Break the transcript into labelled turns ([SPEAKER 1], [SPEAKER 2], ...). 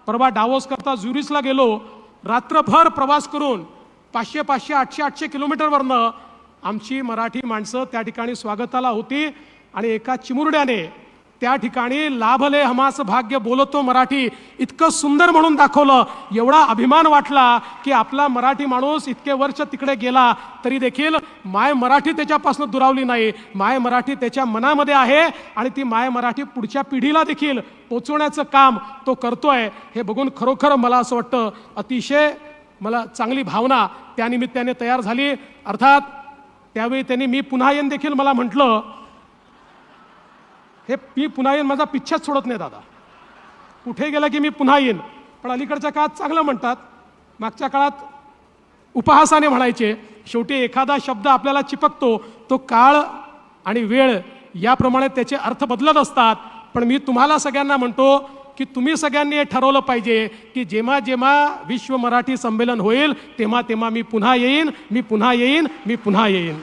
[SPEAKER 1] परवा डावोस करता झुरिचला गेलो, रात्रभर प्रवास करून 500 500 800 800 किलोमीटरवरनं आमची मराठी माणसं त्या ठिकाणी स्वागताला होती आणि एका चिमुरड्याने त्या ठिकाणी लाभले हमास भाग्य बोलतो मराठी इतकं सुंदर म्हणून दाखवलं. एवढा अभिमान वाटला की आपला मराठी माणूस इतके वर्ष तिकडे गेला तरी देखील माय मराठी त्याच्यापासून दुरावली नाही. माय मराठी त्याच्या मनामध्ये आहे आणि ती माय मराठी पुढच्या पिढीला देखील पोचवण्याचं काम तो करतोय. हे बघून खरोखर मला असं वाटतं अतिशय मला चांगली भावना त्या निमित्ताने तयार झाली. अर्थात त्यावेळी त्यांनी मी पुन्हा येईन देखील मला म्हटलं. हे मी पुन्हा येईन माझा पिच्छाच सोडत नाही दादा, कुठे गेला की मी पुन्हा येईन. पण अलीकडच्या काळात चांगलं म्हणतात, मागच्या काळात उपहासाने म्हणायचे. शेवटी एखादा शब्द आपल्याला चिपकतो तो काळ आणि वेळ याप्रमाणे त्याचे अर्थ बदलत असतात. पण मी तुम्हाला सगळ्यांना म्हणतो की तुम्ही सगळ्यांनी हे ठरवलं पाहिजे की जेव्हा जेव्हा विश्व मराठी संमेलन होईल तेव्हा तेव्हा मी पुन्हा येईन, मी पुन्हा येईन, मी पुन्हा येईन.